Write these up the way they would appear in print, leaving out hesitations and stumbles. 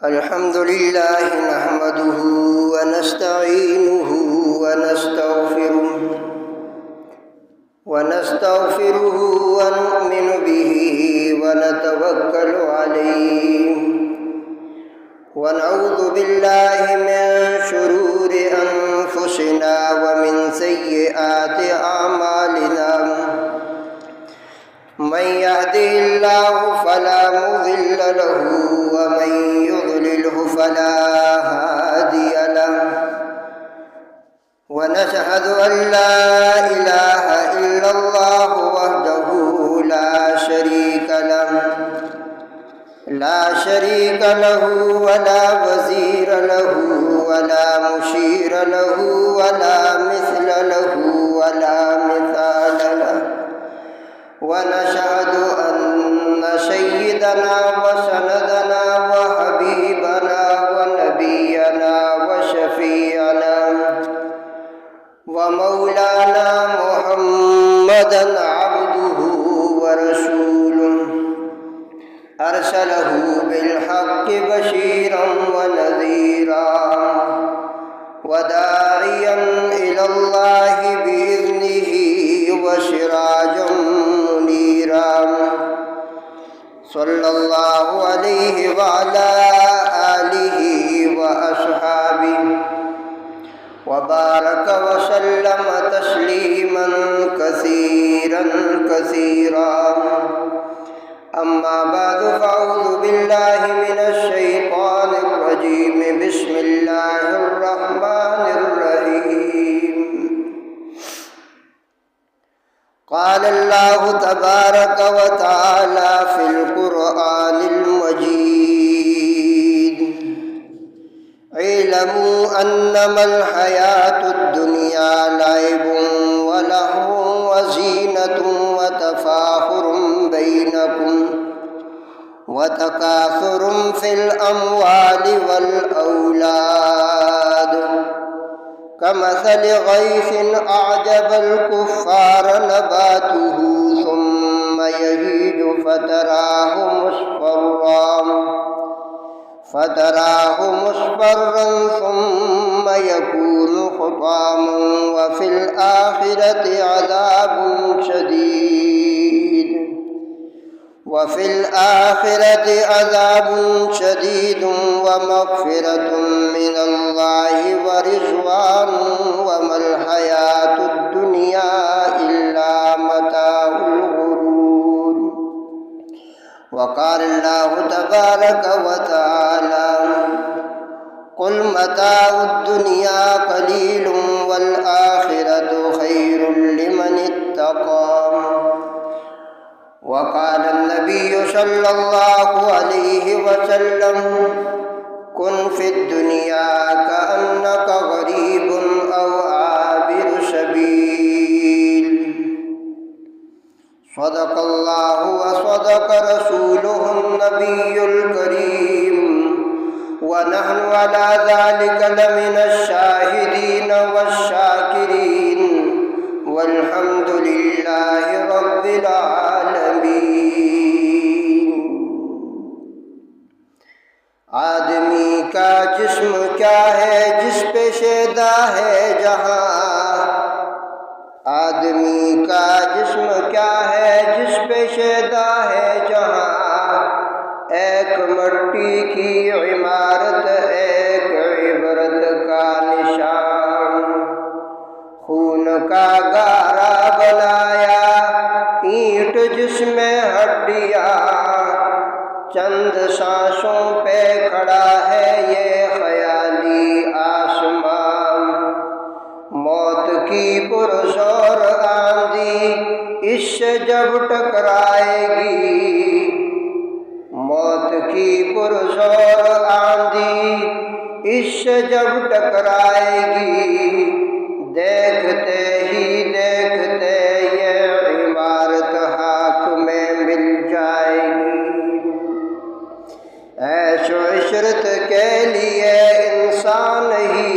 الحمد لله نحمده ونستعينه ونستغفره ونؤمن به ونتوكل عليه ونعوذ بالله من شرور أنفسنا ومن سيئات أعمالنا من يهده الله فلا مضل له ومن يضلله فلا هادي له ونشهد أن لا إله إلا الله وحده لا شريك له ولا وزير له ولا مشير له ولا مثل له ولا مثال له ونشهد أن سيدنا وسندنا وحبيبنا ونبينا وشفيعنا ومولانا محمدا عبده ورسوله أرسله بالحق بشيرا ونذيرا وداعيا إلى الله بإذنه وسراجا منيرا صلى الله عليه وعلى آله وأصحابه وبارك وسلم تسليما كثيرا أما بعد فأعوذ بالله من الشيطان الرجيم بسم الله الرحمن الرحيم قال الله تبارك وتعالى في القرآن المجيد اعلموا أنما الحياة الدنيا لعب ولهو وزينة وتفاخر بينكم وتكاثر في الأموال والأولاد كمثل غيث أعجب الكفار نباته ثم يهيج فتراه مصفرا ثم يكون حطاما وفي الآخرة عذاب شديد ومغفرة من الله ورضوان وما الحياة الدنيا إلا متاع الغرور وقال الله تبارك وتعالى قل متاع الدنيا قليل والآخرة خير لمن اتقى وقال النبي صلى الله عليه وسلم كن في الدنيا كأنك غريب أو عابر سبيل صدق الله وصدق رسوله النبي الكريم ونحن على ذلك لمن الشاهدين والشاكرين والحمد لله رب العالمين آدمی کا جسم کیا ہے جس پہ شیدا ہے جہاں آدمی کا جسم کیا ہے جس پہ شیدا ہے جہاں ایک مٹی کی عمارت ایک عبرت کا نشان خون کا گارا بنایا اینٹ جس میں ہڈیاں چند سانسوں پہ کھڑا ہے یہ خیالی آسمان موت کی پرزور آندھی اس سے جب ٹکرائے گی موت کی پرزور آندھی اس سے جب ٹکرائے گی دیکھتے ہی دیکھتے یہ عمارت خاک میں مل جائے گی عیش و عشرت کے لیے انسان ہی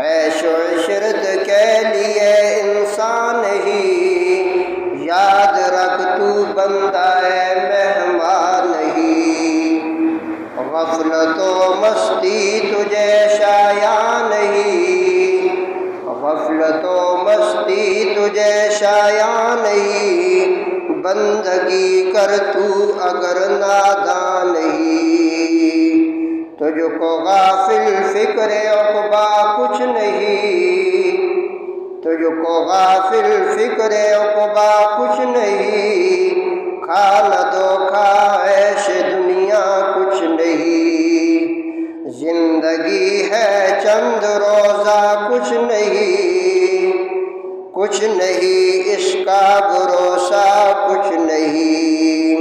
عیش و عشرت کے لیے انسان ہی یاد رکھ تو بندہ مہمان نہیں، غفلت و مستی تجھے شایع نہیں، غفلت و مستی تجھے شایع نہیں، بندگی کر تو اگر نادان نہیں، تجھ کو غافل فکر عقبا کچھ نہیں، تجھ کو غافل فکر عقبا کچھ نہیں، کھانا دھوکا عیش دنیا کچھ نہیں، زندگی ہے چند روزہ کچھ نہیں، کچھ نہیں اس کا بھروسہ کچھ نہیں،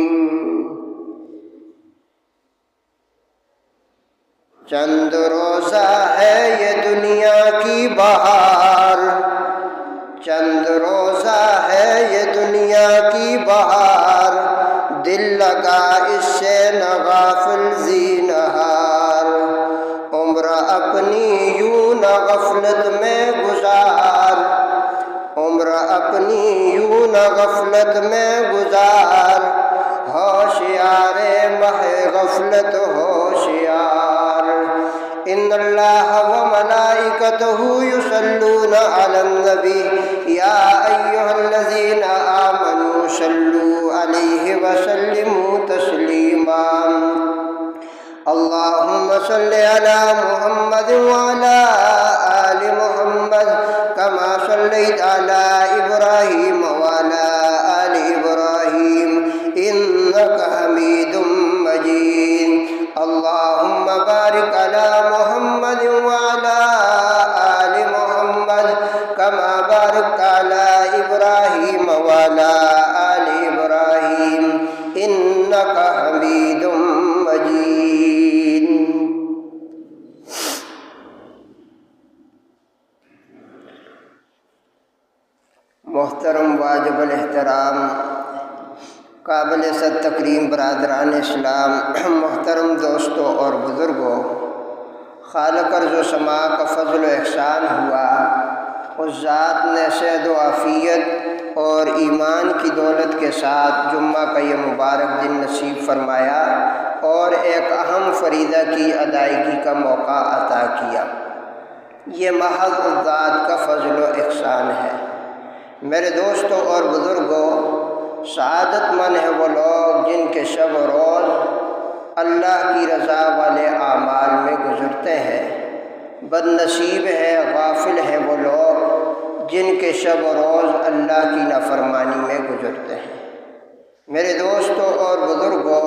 چند روزہ ہے یہ دنیا کی بہار، چند روزہ ہے یہ دنیا کی بہار، دل لگا اس سے نہ غافل زینہار، عمر اپنی یوں نہ غفلت میں گزار، عمر اپنی یوں نہ غفلت میں گزار، ہوشیار مہ غفلت ہوشیار، ان اللہ وملائکتہ یصلون علی النبی یا ایہا الذین آمنوا صلوا علیہ وسلموا تسلیما، اللہم صل علی محمد وعلی آل محمد کما صلیت علی ابراہیم وعلی آل ابراہیم انک حمید مجید، اللہم بارک علی محمد وعلی آل محمد کما بارکت علی ابراہیم وعلی آل ابراہیم انک حمید مجید۔ محترم واجب الاحترام قابل صد تکریم برادران اسلام، محترم دوستوں اور بزرگوں، خالق ارض و سما کا فضل و احسان ہوا، اس ذات نے صحت و عافیت اور ایمان کی دولت کے ساتھ جمعہ کا یہ مبارک دن نصیب فرمایا اور ایک اہم فریضہ کی ادائیگی کا موقع عطا کیا۔ یہ محض اس ذات کا فضل و احسان ہے۔ میرے دوستوں اور بزرگوں، سعادت مند ہے وہ لوگ جن کے شب و روز اللہ کی رضا والے اعمال میں گزرتے ہیں، بد نصیب ہے، غافل ہیں وہ لوگ جن کے شب و روز اللہ کی نافرمانی میں گزرتے ہیں۔ میرے دوستوں اور بزرگوں،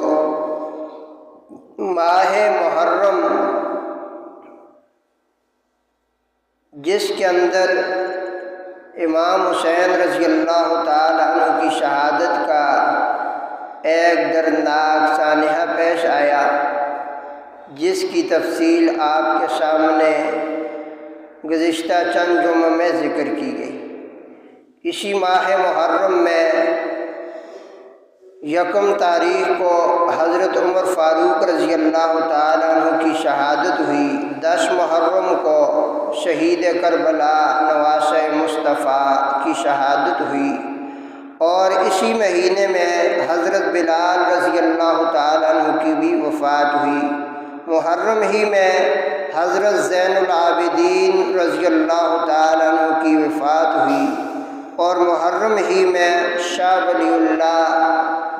ماہ محرم جس کے اندر امام حسین رضی اللہ تعالی عنہ کی شہادت کا ایک دردناک سانحہ پیش آیا، جس کی تفصیل آپ کے سامنے گزشتہ چند جمعوں میں ذکر کی گئی۔ اسی ماہ محرم میں یکم تاریخ کو حضرت عمر فاروق رضی اللہ تعالیٰ عنہ کی شہادت ہوئی، 10 محرم کو شہید کربلا نواسہ مصطفیٰ کی شہادت ہوئی، اور اسی مہینے میں حضرت بلال رضی اللہ تعالیٰ عنہ کی بھی وفات ہوئی۔ محرم ہی میں حضرت زین العابدین رضی اللہ تعالیٰ عنہ کی وفات ہوئی، اور محرم ہی میں شاہ ولی اللہ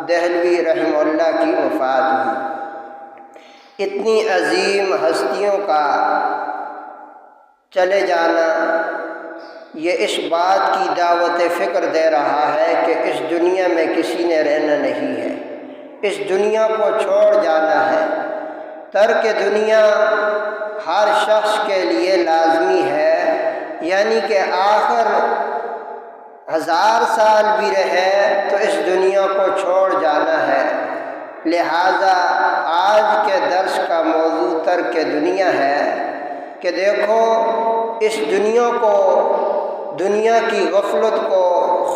دہلوی رحمہ اللہ کی وفات ہوئی۔ اتنی عظیم ہستیوں کا چلے جانا یہ اس بات کی دعوت فکر دے رہا ہے کہ اس دنیا میں کسی نے رہنا نہیں ہے، اس دنیا کو چھوڑ جانا ہے۔ ترک دنیا ہر شخص کے لیے لازمی ہے، یعنی کہ آخر 1000 سال بھی رہے تو اس دنیا کو چھوڑ جانا ہے۔ لہذا آج کے درس کا موضوع ترک دنیا ہے کہ دیکھو اس دنیا کو، دنیا کی غفلت کو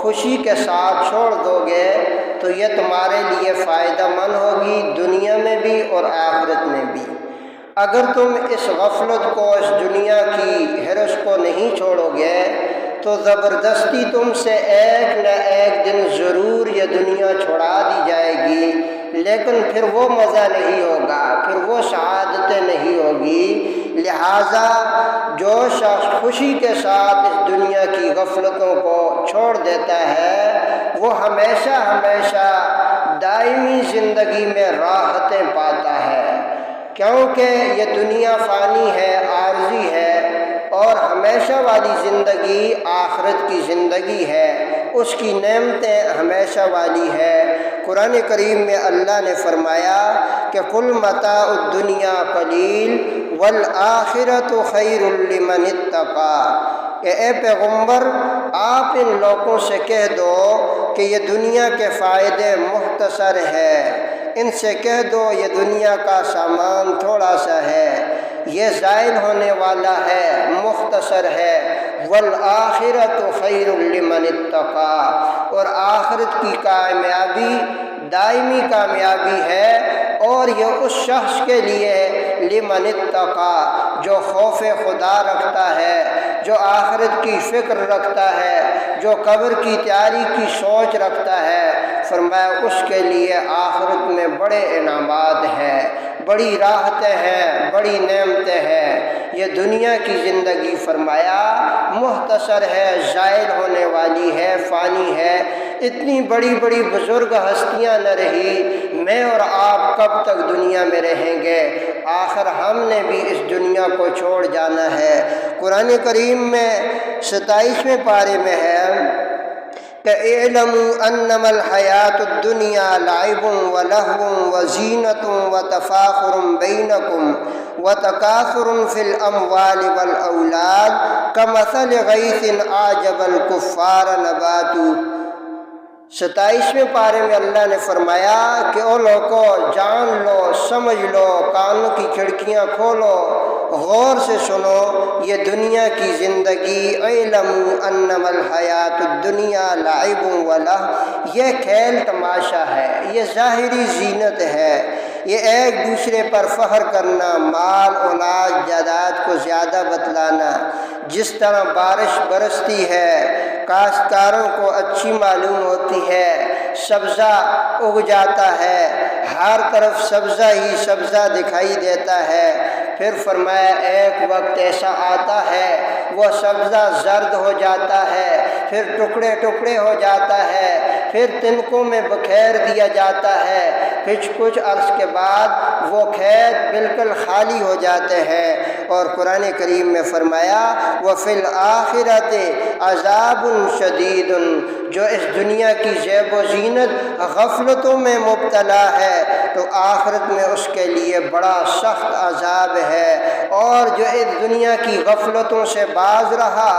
خوشی کے ساتھ چھوڑ دو گے تو یہ تمہارے لیے فائدہ مند ہوگی، دنیا میں بھی اور آخرت میں بھی۔ اگر تم اس غفلت کو، اس دنیا کی ہرس کو نہیں چھوڑو گے تو زبردستی تم سے ایک نہ ایک دن ضرور یہ دنیا چھڑا لیکن پھر وہ مزہ نہیں ہوگا، پھر وہ سعادتیں نہیں ہوگی۔ لہٰذا جو شخص خوشی کے ساتھ اس دنیا کی غفلتوں کو چھوڑ دیتا ہے وہ ہمیشہ ہمیشہ دائمی زندگی میں راحتیں پاتا ہے، کیونکہ یہ دنیا فانی ہے، عارضی ہے، اور ہمیشہ والی زندگی آخرت کی زندگی ہے، اس کی نعمتیں ہمیشہ والی ہے۔ قرآن کریم میں اللہ نے فرمایا کہ قُلْ مَتَاعُ الدُّنْيَا قَلِيلٌ وَالْآخِرَةُ خَيْرٌ لِمَنِ اتَّقَىٰ، کہ اے پیغمبر آپ ان لوگوں سے کہہ دو کہ یہ دنیا کے فائدے مختصر ہے، ان سے کہہ دو یہ دنیا کا سامان تھوڑا سا ہے، یہ زائل ہونے والا ہے، مختصر ہے۔ وَالْآخِرَةُ خَيْرٌ لِمَنِ اتَّقَىٰ، اور آخرت کی کامیابی دائمی کامیابی ہے، اور یہ اس شخص کے لیے لمن اتقیٰ جو خوف خدا رکھتا ہے، جو آخرت کی فکر رکھتا ہے، جو قبر کی تیاری کی سوچ رکھتا ہے۔ فرمایا اس کے لیے آخرت میں بڑے انعامات ہیں، بڑی راحتیں ہیں، بڑی نعمتیں ہیں۔ یہ دنیا کی زندگی فرمایا مختصر ہے، زائل ہونے والی ہے، فانی ہے۔ اتنی بڑی بڑی بزرگ ہستیاں نہ رہی، میں اور آپ کب تک دنیا میں رہیں گے؟ آخر ہم نے بھی اس دنیا کو چھوڑ جانا ہے۔ قرآن کریم میں 27ویں پارے میں ہے کہ اعلموا انما الحیات الدنیا لعب ولہو وزینۃ وتفاخر بینکم وتکاثر فی الاموال والاولاد کمثل غیث اعجب الکفار نباتہ۔ 27ویں پارے میں اللہ نے فرمایا کہ او لوگو جان لو، سمجھ لو، کانوں کی کھڑکیاں کھولو، غور سے سنو، یہ دنیا کی زندگی اعلموا انما الحیات الدنیا لعب ولہو، یہ کھیل تماشا ہے، یہ ظاہری زینت ہے، یہ ایک دوسرے پر فخر کرنا، مال اولاد جائیداد کو زیادہ بتلانا۔ جس طرح بارش برستی ہے، کاشتکاروں کو اچھی معلوم ہوتی ہے، سبزہ اگ جاتا ہے، ہر طرف سبزہ ہی سبزہ دکھائی دیتا ہے، پھر فرمایا ایک وقت ایسا آتا ہے وہ سبزہ زرد ہو جاتا ہے، پھر ٹکڑے ٹکڑے ہو جاتا ہے، پھر تنکوں میں بکھیر دیا جاتا ہے، پھر کچھ عرص کے بعد وہ کھیت بالکل خالی ہو جاتے ہیں۔ اور قرآن کریم میں فرمایا وَفِي الْآخِرَةِ عَذَابٌ شَدِيدٌ، جو اس دنیا کی زیب و زینت غفلتوں میں مبتلا ہے تو آخرت میں اس کے لیے بڑا سخت عذاب ہے۔ اور جو اس دنیا کی غفلتوں سے باز رہا،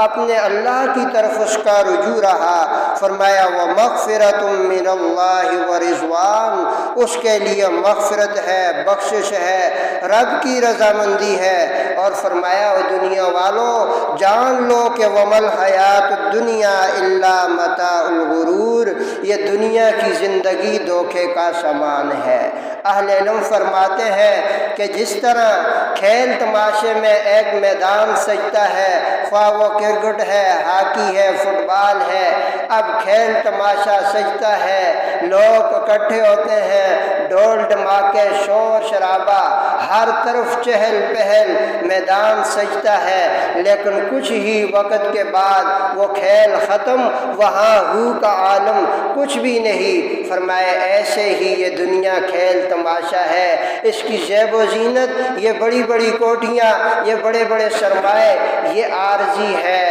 اپنے اللہ کی طرف اس کا رجوع رہا، فرمایا وَمَغْفِرَةٌ مِّنَ اللَّهِ وَرِضْوَانٌ، اس کے لیے مغفرت ہے، بخشش ہے، رب کی رضامندی ہے۔ اور فرمایا وہ دنیا والوں جان لو کہ وَمَا الْحَيَاةُ الدُّنْيَا إِلَّا مَتَاعُ الْغُرُورِ، یہ دنیا کی زندگی دھوکے کا سامان ہے۔ اہل علم فرماتے ہیں کہ جس طرح کھیل تماشے میں ایک میدان سجتا ہے، خواہ وہ کرکٹ ہے، ہاکی ہے، فٹ بال ہے، اب کھیل تماشا سجتا ہے، لوگ اکٹھے ہوتے ہیں، ڈھول ڈھماکے، شور شرابہ، ہر طرف چہل پہل، میدان سجتا ہے، لیکن کچھ ہی وقت کے بعد وہ کھیل ختم، وہاں ہو کا عالم کچھ بھی نہیں۔ فرمائے ایسے ہی یہ دنیا کھیل تماشا ہے، اس کی زیب و زینت، یہ بڑی بڑی کوٹھیاں، یہ بڑے بڑے سرمائے، یہ عارضی ہے،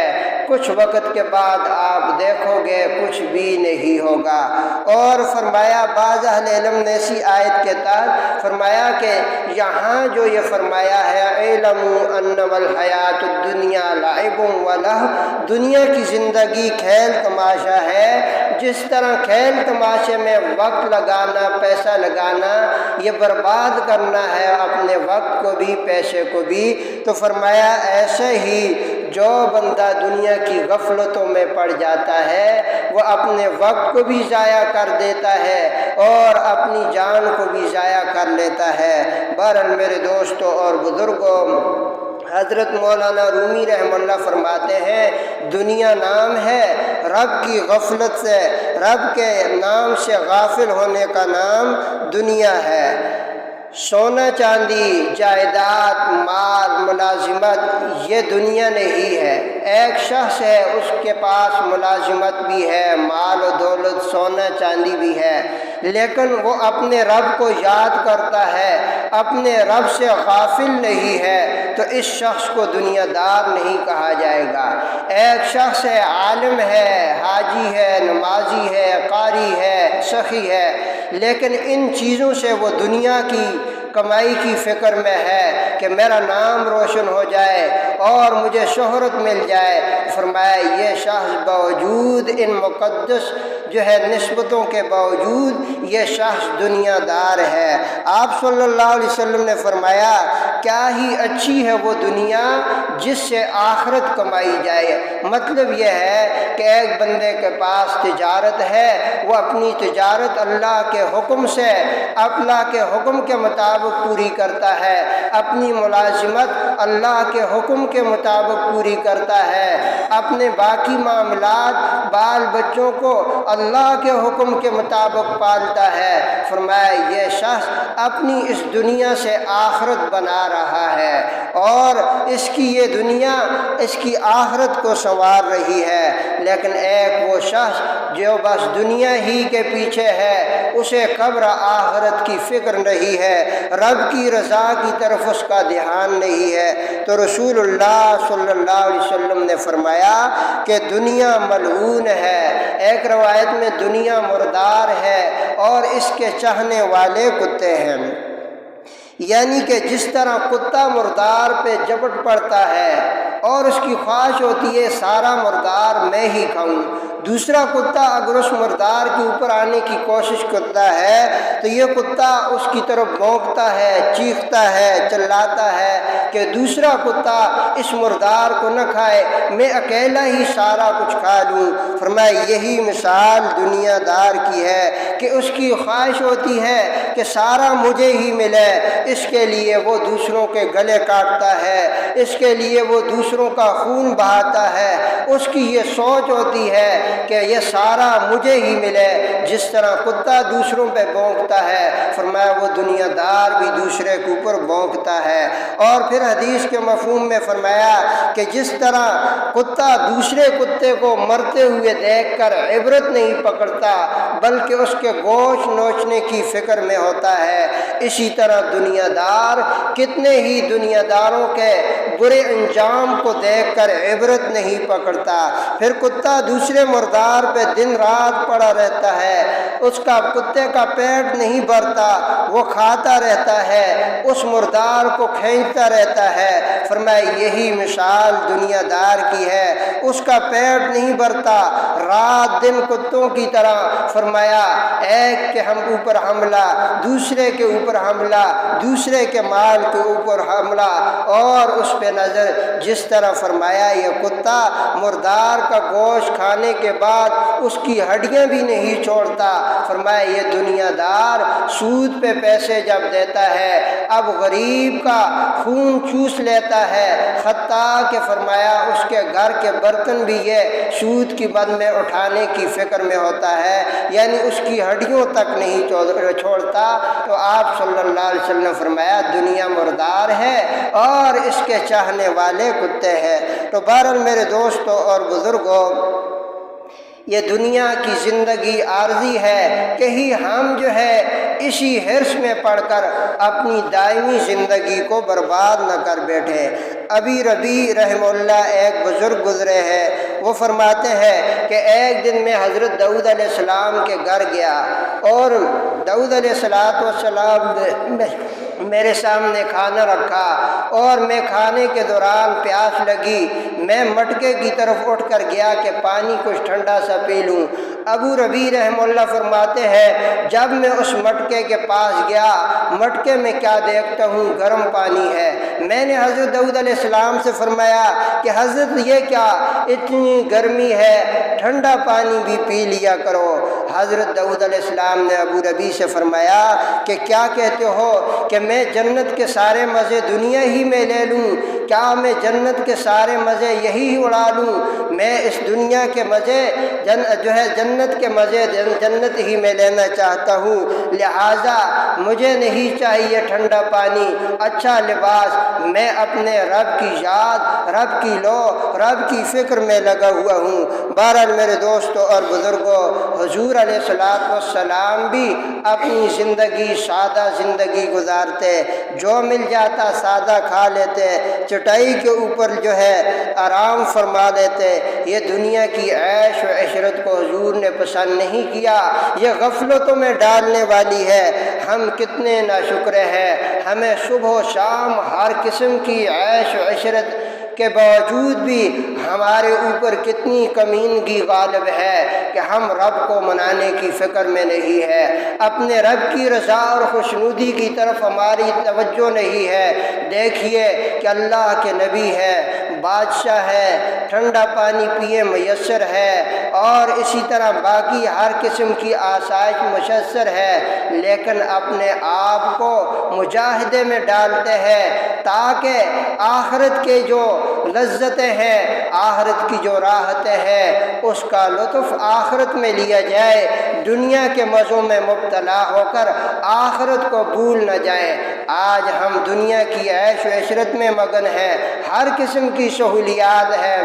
کچھ وقت کے بعد آپ دیکھو گے کچھ بھی نہیں ہوگا۔ اور فرمایا بعض اہل علم نے اسی آیت کے تحت فرمایا کہ یہاں جو یہ فرمایا ہے اعلموا انما الحیات الدنیا لعب ولہو، دنیا کی زندگی کھیل تماشا ہے، جس طرح کھیل تماشے میں وقت لگانا، پیسہ لگانا، یہ برباد کرنا ہے اپنے وقت کو بھی پیسے کو بھی، تو فرمایا ایسے ہی جو بندہ دنیا کی غفلتوں میں پڑ جاتا ہے وہ اپنے وقت کو بھی ضائع کر دیتا ہے اور اپنی جان کو بھی ضائع کر لیتا ہے۔ بہرحال میرے دوستوں اور بزرگوں، حضرت مولانا رومی رحمہ اللہ فرماتے ہیں دنیا نام ہے رب کی غفلت سے، رب کے نام سے غافل ہونے کا نام دنیا ہے۔ سونا چاندی، جائیداد، مال، ملازمت یہ دنیا نہیں ہے۔ ایک شخص ہے اس کے پاس ملازمت بھی ہے، مال و دولت، سونا چاندی بھی ہے، لیکن وہ اپنے رب کو یاد کرتا ہے، اپنے رب سے غافل نہیں ہے، تو اس شخص کو دنیا دار نہیں کہا جائے گا۔ ایک شخص ہے عالم ہے، حاجی ہے، نمازی ہے، قاری ہے، سخی ہے، لیکن ان چیزوں سے وہ دنیا کی کمائی کی فکر میں ہے کہ میرا نام روشن ہو جائے اور مجھے شہرت مل جائے۔ فرمایا یہ شخص باوجود ان مقدس نسبتوں کے باوجود یہ شخص دنیا دار ہے۔ آپ صلی اللہ علیہ وسلم نے فرمایا کیا ہی اچھی ہے وہ دنیا جس سے آخرت کمائی جائے۔ مطلب یہ ہے کہ ایک بندے کے پاس تجارت ہے، وہ اپنی تجارت اللہ کے حکم سے، اللہ کے حکم کے مطابق پوری کرتا ہے، اپنی ملازمت اللہ کے حکم کے مطابق پوری کرتا ہے، اپنے باقی معاملات بال بچوں کو اللہ کے حکم کے مطابق پالتا ہے۔ فرمایا یہ شخص اپنی اس دنیا سے آخرت بنا رہا ہے اور اس کی یہ دنیا اس کی آخرت کو سنوار رہی ہے۔ لیکن ایک وہ شخص جو بس دنیا ہی کے پیچھے ہے، اسے قبر آخرت کی فکر نہیں ہے، رب کی رضا کی طرف اس کا دھیان نہیں ہے، تو رسول اللہ صلی اللہ علیہ وسلم نے فرمایا کہ دنیا ملعون ہے۔ ایک روایت میں دنیا مردار ہے اور اس کے چاہنے والے کتے ہیں، یعنی کہ جس طرح کتا مردار پہ جپٹ پڑتا ہے اور اس کی خواہش ہوتی ہے سارا مردار میں ہی کھاؤں، دوسرا کتا اگر اس مردار کے اوپر آنے کی کوشش کرتا ہے تو یہ کتا اس کی طرف بھونکتا ہے، چیختا ہے، چلاتا ہے کہ دوسرا کتا اس مردار کو نہ کھائے، میں اکیلا ہی سارا کچھ کھا لوں۔ فرمایا یہی مثال دنیا دار کی ہے کہ اس کی خواہش ہوتی ہے کہ سارا مجھے ہی ملے، اس کے لیے وہ دوسروں کے گلے کاٹتا ہے، اس کے لیے وہ دوسروں کا خون بہاتا ہے، اس کی یہ سوچ ہوتی ہے کہ یہ سارا مجھے ہی ملے، جس طرح کتا دوسروں پہ بھونکتا ہے۔ فرمایا وہ دنیا دار بھی دوسرے کے اوپر بھونکتا ہے۔ اور پھر حدیث کے مفہوم میں فرمایا کہ جس طرح کتا دوسرے کتے کو مرتے ہوئے دیکھ کر عبرت نہیں پکڑتا بلکہ اس کے گوشت نوچنے کی فکر میں ہوتا ہے، اسی طرح دنیا دار کتنے ہی دنیا داروں کے برے انجام کو دیکھ کر عبرت نہیں پکڑتا۔ پھر کتا دوسرے مردار پہ دن رات پڑا رہتا ہے، اس کا کتے کا پیٹ نہیں بھرتا، وہ کھاتا رہتا ہے، اس مردار کو کھینچتا رہتا ہے۔ فرمایا یہی مثال دنیا دار کی ہے، اس کا پیٹ نہیں بھرتا، رات دن کتوں کی طرح۔ فرمایا ایک کے ہم اوپر حملہ، دوسرے کے اوپر حملہ، دوسرے کے مال کے اوپر حملہ، اور اس پہ نظر۔ جس طرح فرمایا یہ کتا مردار کا گوشت کھانے کے بعد اس کی ہڈیاں بھی نہیں چھوڑتا۔ فرمایا یہ دنیا دار سود پہ پیسے جب دیتا ہے اب غریب کا خون چوس لیتا ہے، حتیٰ کہ فرمایا اس کے گھر کے برتن بھی یہ سود کی مد میں اٹھانے کی فکر میں ہوتا ہے، یعنی اس کی ہڈیوں تک نہیں چھوڑتا۔ تو آپ صلی اللہ علیہ وسلم نے فرمایا دنیا مردار ہے اور اس کے چاہنے والے کتے ہیں۔ تو بہرحال میرے دوستوں اور بزرگوں، یہ دنیا کی زندگی عارضی ہے، کہیں ہم اسی حرص میں پڑھ کر اپنی دائمی زندگی کو برباد نہ کر بیٹھے۔ ابی ربیع رحمہ اللہ ایک بزرگ گزرے ہیں، وہ فرماتے ہیں کہ ایک دن میں حضرت داؤد علیہ السلام کے گھر گیا اور داؤد علیہ السلام نے میرے سامنے کھانا رکھا اور میں کھانے کے دوران پیاس لگی، میں مٹکے کی طرف اٹھ کر گیا کہ پانی کچھ ٹھنڈا سا پی لوں۔ ابو ربیع رحمہ اللہ فرماتے ہیں جب میں اس مٹکے مٹکے کے پاس گیا، مٹکے میں کیا دیکھتا ہوں؟ گرم پانی ہے۔ میں نے حضرت داؤد علیہ السلام سے فرمایا کہ حضرت یہ کیا اتنی گرمی ہے، ٹھنڈا پانی بھی پی لیا کرو۔ حضرت داؤد علیہ السلام نے ابو ربیع سے فرمایا کہ کیا کہتے ہو کہ میں جنت کے سارے مزے دنیا ہی میں لے لوں؟ کیا میں جنت کے سارے مزے یہی اڑا لوں؟ میں اس دنیا کے مزے جنت کے مزے جنت ہی میں لینا چاہتا ہوں، لہٰذا مجھے نہیں چاہیے ٹھنڈا پانی، اچھا لباس۔ میں اپنے رب کی یاد، رب کی لو، رب کی فکر میں لگا ہوا ہوں۔ بہرحال میرے دوستوں اور بزرگوں، حضور علیہ السلام بھی اپنی زندگی سادہ زندگی گزارتے، جو مل جاتا سادہ کھا لیتے، چٹائی کے اوپر آرام فرما لیتے۔ یہ دنیا کی عیش و عشرت کو حضور نے پسند نہیں کیا، یہ غفلتوں میں ڈالنے والی ہے۔ ہم کتنے ناشکر ہیں، ہمیں صبح و شام ہر قسم کی عیش و عشرت کے باوجود بھی ہمارے اوپر کتنی کمینگی غالب ہے کہ ہم رب کو منانے کی فکر میں نہیں ہے، اپنے رب کی رضا اور خوشنودی کی طرف ہماری توجہ نہیں ہے۔ دیکھیے کہ اللہ کے نبی ہے، بادشاہ ہے، ٹھنڈا پانی پیے میسر ہے، اور اسی طرح باقی ہر قسم کی آسائش میسر ہے، لیکن اپنے آپ کو مجاہدے میں ڈالتے ہیں تاکہ آخرت کے جو لذتیں ہیں، آخرت کی جو راحتیں ہیں، اس کا لطف آخرت میں لیا جائے، دنیا کے مزوں میں مبتلا ہو کر آخرت کو بھول نہ جائے۔ آج ہم دنیا کی عیش و عشرت میں مگن ہیں، ہر قسم کی سہولیات ہیں۔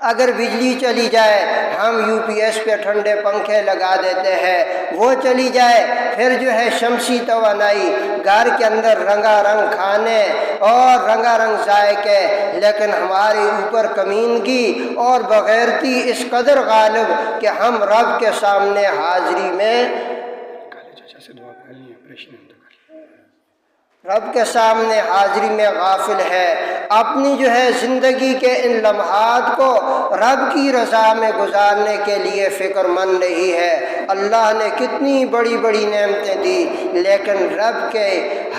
اگر بجلی چلی جائے ہم یو پی ایس پہ ٹھنڈے پنکھے لگا دیتے ہیں، وہ چلی جائے پھر شمسی توانائی، گھر کے اندر رنگا رنگ کھانے اور رنگا رنگ ذائقے، لیکن ہمارے اوپر کمینگی اور بغیرتی اس قدر غالب کہ ہم رب کے سامنے حاضری میں غافل ہے۔ اپنی زندگی کے ان لمحات کو رب کی رضا میں گزارنے کے لیے فکر مند نہیں ہے۔ اللہ نے کتنی بڑی بڑی نعمتیں دی، لیکن رب کے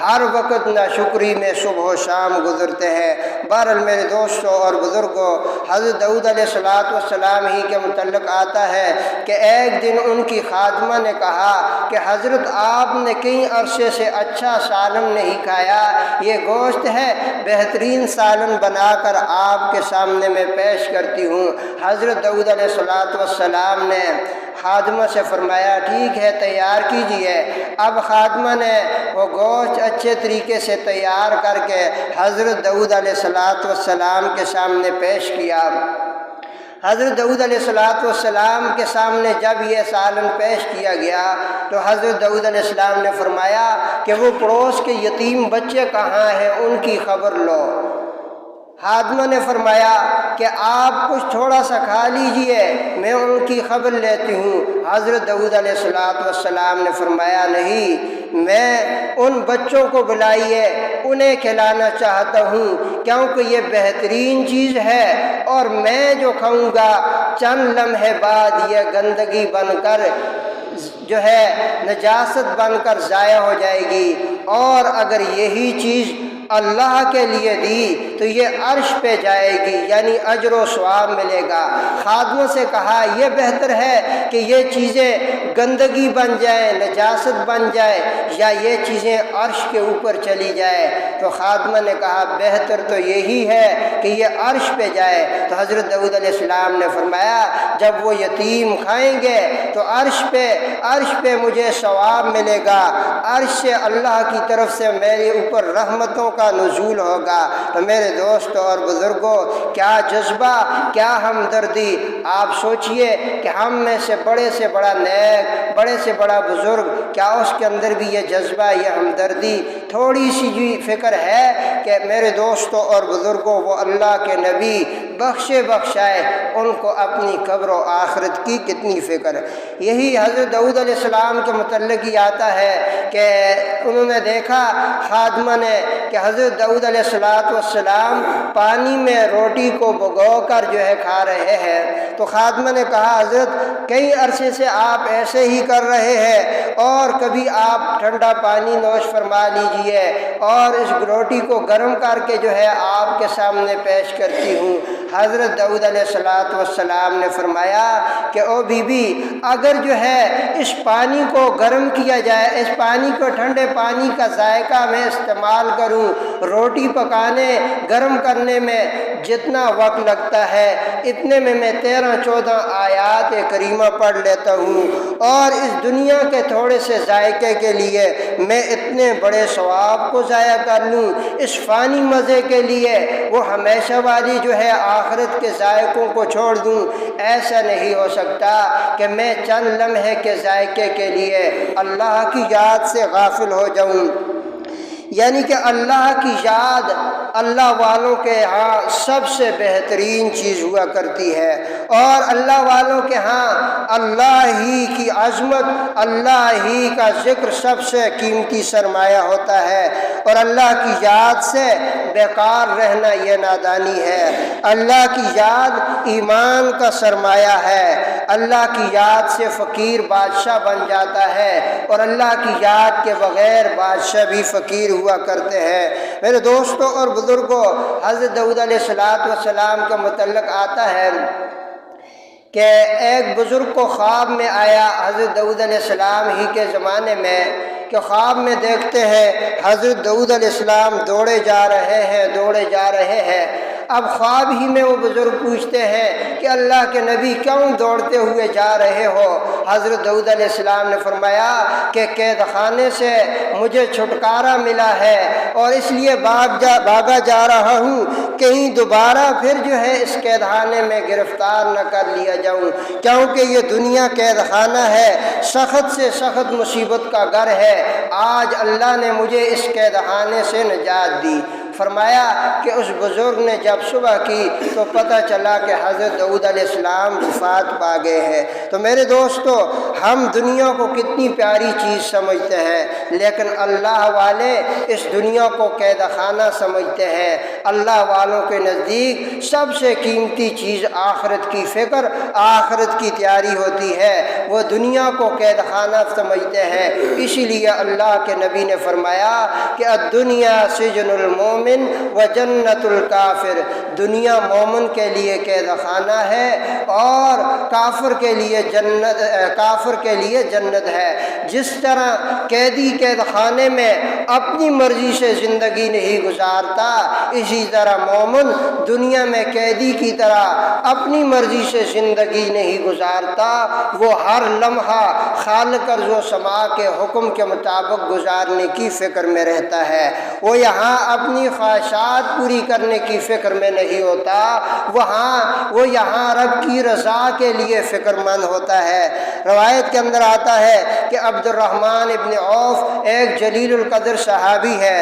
ہر وقت ناشکری میں صبح و شام گزرتے ہیں۔ بہرحال میرے دوستوں اور بزرگوں، حضرت داؤد علیہ السلام ہی کے متعلق آتا ہے کہ ایک دن ان کی خادمہ نے کہا کہ حضرت آپ نے کئی عرصے سے اچھا سالن نہیں کھایا، یہ گوشت ہے، بہترین سالن بنا کر آپ کے سامنے میں پیش کرتی ہوں۔ حضرت داؤد علیہ السلام نے خادمہ سے فرمایا ٹھیک ہے تیار کیجئے۔ اب خادمہ نے وہ گوشت اچھے طریقے سے تیار کر کے حضرت داؤد علیہ السلام کے سامنے پیش کیا۔ حضرت داؤد علیہ السلام کے سامنے جب یہ سالن پیش کیا گیا تو حضرت داؤد علیہ السلام نے فرمایا کہ وہ پڑوس کے یتیم بچے کہاں ہیں، ان کی خبر لو۔ خادمہ نے فرمایا کہ آپ کچھ تھوڑا سا کھا لیجئے، میں ان کی خبر لیتی ہوں۔ حضرت داؤد علیہ السلام نے فرمایا نہیں، میں ان بچوں کو بلائیے، انہیں کھلانا چاہتا ہوں، کیونکہ یہ بہترین چیز ہے، اور میں جو کھاؤں گا چند لمحے بعد یہ گندگی بن کر نجاست بن کر ضائع ہو جائے گی، اور اگر یہی چیز اللہ کے لیے دی تو یہ عرش پہ جائے گی، یعنی اجر و ثواب ملے گا۔ خادموں سے کہا یہ بہتر ہے کہ یہ چیزیں گندگی بن جائیں، نجاست بن جائے، یا یہ چیزیں عرش کے اوپر چلی جائے؟ تو خادمہ نے کہا بہتر تو یہی ہے کہ یہ عرش پہ جائے۔ تو حضرت داؤد علیہ السلام نے فرمایا جب وہ یتیم کھائیں گے تو عرش پہ مجھے ثواب ملے گا، عرش سے اللہ کی طرف سے میرے اوپر رحمتوں کا نزول ہوگا۔ تو میرے دوستوں اور بزرگوں، کیا جذبہ، کیا ہمدردی! آپ سوچئے کہ ہم میں سے بڑا نیک، بڑے سے بڑا بزرگ، کیا اس کے اندر بھی یہ جذبہ، یہ ہمدردی، تھوڑی سی فکر ہے کہ میرے دوستوں اور بزرگوں وہ اللہ کے نبی بخشائے ان کو اپنی قبر و آخرت کی کتنی فکر ہے۔ یہی حضرت داؤد علیہ السلام کے متعلق ہی آتا ہے کہ انہوں نے دیکھا خادمہ نے کہ حضرت داؤد علیہ السلام پانی میں روٹی کو بھگو کر جو ہے کھا رہے ہیں، تو خادمہ نے کہا حضرت کئی عرصے سے آپ ایسے ہی کر رہے ہیں، اور کبھی آپ ٹھنڈا پانی نوش فرما لیجئے اور اس روٹی کو گرم کر کے جو ہے آپ کے سامنے پیش کرتی ہوں۔ حضرت داؤد علیہ السلام نے فرمایا کہ او بی بی، اگر جو ہے اس پانی کو گرم کیا جائے، اس پانی کو ٹھنڈے پانی کا ذائقہ میں استعمال کروں، روٹی پکانے گرم کرنے میں جتنا وقت لگتا ہے اتنے میں 13-14 آیات کریمہ پڑھ لیتا ہوں، اور اس دنیا کے تھوڑے سے ذائقے کے لیے میں اتنے بڑے ثواب کو ضائع کر لوں، اس فانی مزے کے لیے وہ ہمیشہ والی جو ہے آخرت کے ذائقوں کو چھوڑ دوں۔ ایسا نہیں ہو سکتا کہ میں چند لمحے کے ذائقے کے لیے اللہ کی یاد سے غافل ہو جاؤں۔ یعنی کہ اللہ کی یاد اللہ والوں کے ہاں سب سے بہترین چیز ہوا کرتی ہے، اور اللہ والوں کے ہاں اللہ ہی کی عظمت، اللہ ہی کا ذکر سب سے قیمتی سرمایہ ہوتا ہے، اور اللہ کی یاد سے بیکار رہنا یہ نادانی ہے۔ اللہ کی یاد ایمان کا سرمایہ ہے، اللہ کی یاد سے فقیر بادشاہ بن جاتا ہے، اور اللہ کی یاد کے بغیر بادشاہ بھی فقیر ہوا کرتے ہیں۔ میرے دوستوں اور بزرگوں، حضرت داؤد علیہ السلام کے متعلق آتا ہے کہ ایک بزرگ کو خواب میں آیا حضرت داؤد علیہ السلام ہی کے زمانے میں، کہ خواب میں دیکھتے ہیں حضرت داؤد علیہ السلام دوڑے جا رہے ہیں۔ اب خواب ہی میں وہ بزرگ پوچھتے ہیں کہ اللہ کے نبی کیوں دوڑتے ہوئے جا رہے ہو؟ حضرت داؤد علیہ السلام نے فرمایا کہ قید خانے سے مجھے چھٹکارا ملا ہے، اور اس لیے بھاگا جا رہا ہوں، کہیں دوبارہ پھر جو ہے اس قید خانے میں گرفتار نہ کر لیا جاؤں، کیونکہ یہ دنیا قید خانہ ہے، سخت سے سخت مصیبت کا گھر ہے۔ آج اللہ نے مجھے اس قید خانے سے نجات دی۔ فرمایا کہ اس بزرگ نے جب صبح کی تو پتہ چلا کہ حضرت داؤد علیہ السلام وفات پا گئے ہیں۔ تو میرے دوستو، ہم دنیا کو کتنی پیاری چیز سمجھتے ہیں، لیکن اللہ والے اس دنیا کو قید خانہ سمجھتے ہیں۔ اللہ والوں کے نزدیک سب سے قیمتی چیز آخرت کی فکر، آخرت کی تیاری ہوتی ہے، وہ دنیا کو قید خانہ سمجھتے ہیں۔ اسی لیے اللہ کے نبی نے فرمایا کہ الدنیا سجن المومن و جنت الکافر، دنیا مومن کے لیے قید خانہ ہے اور کافر کے لیے جنت ہے۔ جس طرح قیدی قید خانے میں اپنی مرضی سے زندگی نہیں گزارتا، اسی طرح مومن دنیا میں قیدی کی طرح اپنی مرضی سے زندگی نہیں گزارتا، وہ ہر لمحہ خالق ارض و سما کے حکم کے مطابق گزارنے کی فکر میں رہتا ہے۔ وہ یہاں اپنی خواہشات پوری کرنے کی فکر میں نہیں ہوتا، وہ یہاں رب کی رضا کے لیے فکر مند ہوتا ہے۔ روایت کے اندر آتا ہے کہ عبد الرحمن ابن عوف ایک جلیل القدر صحابی ہے۔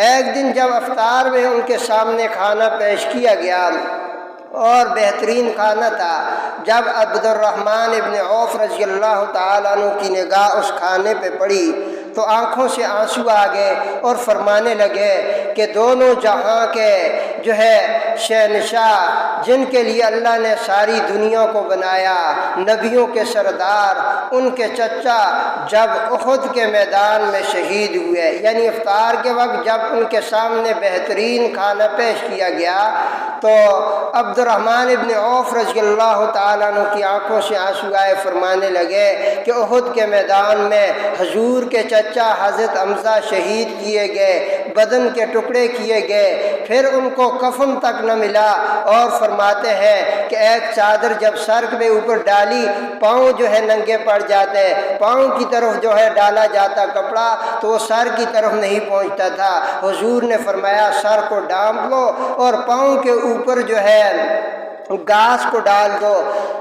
ایک دن جب افطار میں ان کے سامنے کھانا پیش کیا گیا اور بہترین کھانا تھا، جب عبد الرحمن ابن عوف رضی اللہ تعالیٰ عنہ کی نگاہ اس کھانے پہ پڑی تو آنکھوں سے آنسو آ گئے اور فرمانے لگے کہ دونوں جہاں کے جو ہے شہنشاہ، جن کے لیے اللہ نے ساری دنیا کو بنایا، نبیوں کے سردار، ان کے چچا جب احد کے میدان میں شہید ہوئے، یعنی افطار کے وقت جب ان کے سامنے بہترین کھانا پیش کیا گیا تو عبد الرحمن ابن عوف رضی اللہ تعالیٰ عنہ کی آنکھوں سے آنسو آئے، فرمانے لگے کہ احد کے میدان میں حضور کے چچا حضرت حمزہ شہید کیے گئے، بدن کے ٹکڑے کیے گئے، پھر ان کو کفن تک نہ ملا، اور فرماتے ہیں کہ ایک چادر جب سر پہ اوپر ڈالی پاؤں جو ہے ننگے پڑ جاتے، پاؤں کی طرف جو ہے ڈالا جاتا کپڑا تو وہ سر کی طرف نہیں پہنچتا تھا۔ حضور نے فرمایا سر کو ڈانپ لو اور پاؤں کے اوپر جو ہے گھاس کو ڈال دو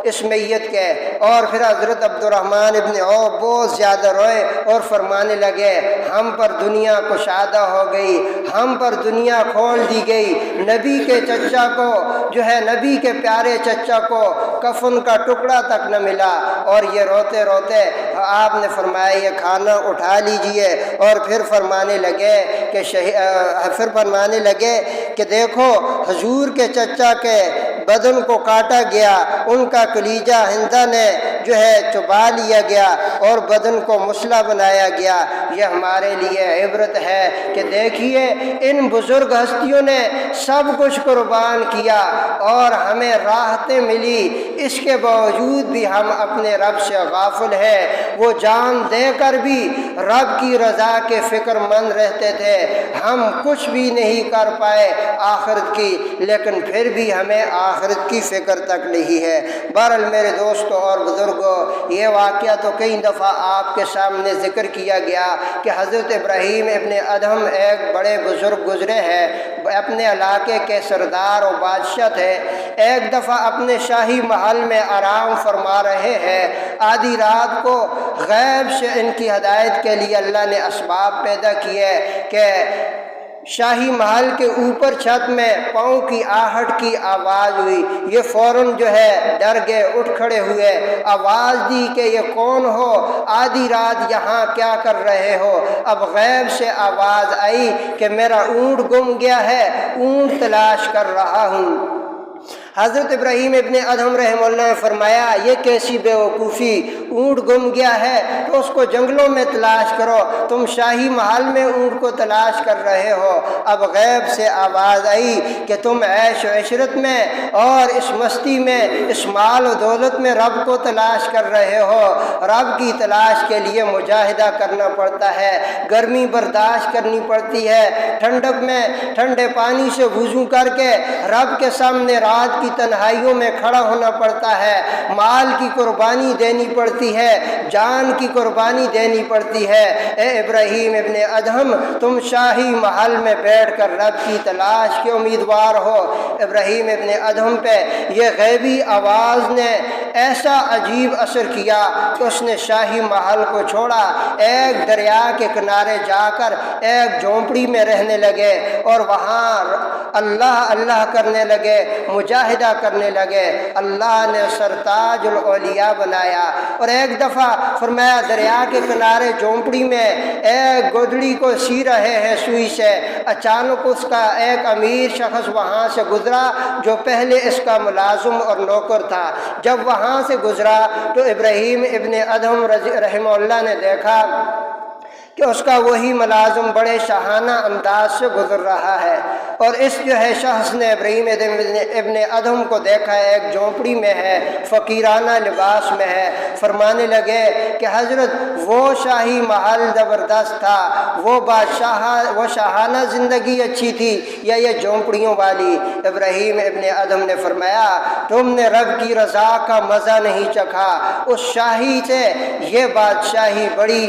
اس میت کے۔ اور پھر حضرت عبدالرحمن ابن عوف بہت زیادہ روئے اور فرمانے لگے ہم پر دنیا کشادہ ہو گئی، ہم پر دنیا کھول دی گئی، نبی کے چچا کو جو ہے نبی کے پیارے چچا کو کفن کا ٹکڑا تک نہ ملا۔ اور یہ روتے روتے آپ نے فرمایا یہ کھانا اٹھا لیجئے، اور پھر فرمانے لگے کہ دیکھو حضور کے چچا کے بدن کو کاٹا گیا، ان کا کلیجہ ہندہ نے جو ہے چبا لیا گیا اور بدن کو مسلح بنایا گیا۔ یہ ہمارے لیے عبرت ہے کہ دیکھیے ان بزرگ ہستیوں نے سب کچھ قربان کیا اور ہمیں راحتیں ملی، اس کے باوجود بھی ہم اپنے رب سے غافل ہیں۔ وہ جان دے کر بھی رب کی رضا کے فکر مند رہتے تھے، ہم کچھ بھی نہیں کر پائے آخرت کی، لیکن پھر بھی ہمیں آخرت کی فکر تک نہیں ہے۔ بہرحال میرے دوستوں اور بزرگوں، یہ واقعہ تو کئی دفعہ آپ کے سامنے ذکر کیا گیا کہ حضرت ابراہیم ابن ادہم ایک بڑے بزرگ گزرے ہیں، اپنے علاقے کے سردار و بادشاہ تھے۔ ایک دفعہ اپنے شاہی محل میں آرام فرما رہے ہیں، آدھی رات کو غیب سے ان کی ہدایت کے لیے اللہ نے اسباب پیدا کیے کہ شاہی محل کے اوپر چھت میں پاؤں کی آہٹ کی آواز ہوئی۔ یہ فوراً جو ہے ڈر گئے، اٹھ کھڑے ہوئے، آواز دی کہ یہ کون ہو، آدھی رات یہاں کیا کر رہے ہو؟ اب غیب سے آواز آئی کہ میرا اونٹ گم گیا ہے، اونٹ تلاش کر رہا ہوں۔ حضرت ابراہیم ابن ادہم رحمہ اللہ نے فرمایا یہ کیسی بے وقوفی، اونٹ گم گیا ہے تو اس کو جنگلوں میں تلاش کرو، تم شاہی محل میں اونٹ کو تلاش کر رہے ہو۔ اب غیب سے آواز آئی کہ تم عیش و عشرت میں اور اس مستی میں، اس مال و دولت میں رب کو تلاش کر رہے ہو۔ رب کی تلاش کے لیے مجاہدہ کرنا پڑتا ہے، گرمی برداشت کرنی پڑتی ہے، ٹھنڈک میں ٹھنڈے پانی سے وضو کر کے رب کے سامنے رات کی تنہائیوں میں کھڑا ہونا پڑتا ہے، مال کی قربانی دینی پڑتی ہے، جان کی قربانی دینی پڑتی ہے۔ اے ابراہیم ابن ادہم، تم شاہی محل میں بیٹھ کر رب کی تلاش کے امیدوار ہو۔ ابراہیم ابن ادہم پہ یہ غیبی آواز نے ایسا عجیب اثر کیا کہ اس نے شاہی محل کو چھوڑا، ایک دریا کے کنارے جا کر ایک جھونپڑی میں رہنے لگے اور وہاں اللہ اللہ کرنے لگے، مجاہدہ کرنے لگے۔ اللہ نے سرتاج الاولیاء بنایا۔ اور ایک دفعہ فرمایا دریا کے کنارے جھونپڑی میں ایک گودڑی کو سی رہے ہیں سوئی سے، اچانک اس کا ایک امیر شخص وہاں سے گزرا جو پہلے اس کا ملازم اور نوکر تھا۔ جب وہاں سے گزرا تو ابراہیم ابن ادہم رحمہ اللہ نے دیکھا کہ اس کا وہی ملازم بڑے شاہانہ انداز سے گزر رہا ہے، اور اس جو ہے شخص نے ابراہیم ابن ادہم کو دیکھا ہے، ایک جھونپڑی میں ہے، فقیرانہ لباس میں ہے۔ فرمانے لگے کہ حضرت وہ شاہی محل زبردست تھا، وہ شاہانہ زندگی اچھی تھی یا یہ جھونپڑیوں والی؟ ابراہیم ابن ادہم نے فرمایا تم نے رب کی رضا کا مزہ نہیں چکھا، اس شاہی سے یہ بادشاہی بڑی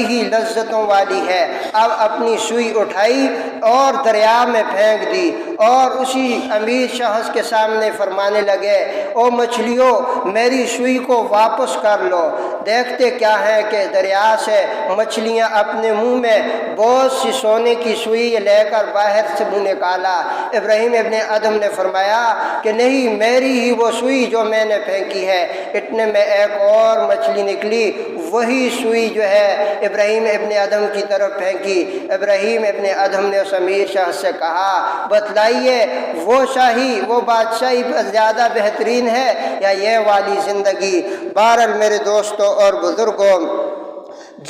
ہی لذتوں والی ہے۔ اب اپنی سوئی اٹھائی اور دریا میں پھینک دی اور اسی امیر شخص کے سامنے فرمانے لگے او مچھلیوں میری سوئی کو واپس کر لو۔ دیکھتے کیا ہے کہ دریا سے مچھلیاں اپنے منہ میں بہت سی سونے کی سوئی لے کر باہر سے منہ نکالا۔ ابراہیم ابن ادہم نے فرمایا کہ نہیں، میری ہی وہ سوئی جو میں نے پھینکی ہے۔ اتنے میں ایک اور مچھلی نکلی، وہی سوئی جو ہے ابراہیم ابن ادہم کی طرف پھینکی۔ ابراہیم ابن ادہم نے اس امیر شخص سے کہا بتلائیے وہ بادشاہی زیادہ بہترین ہے یا یہ والی زندگی؟ بہرحال میرے دوستوں اور بزرگوں،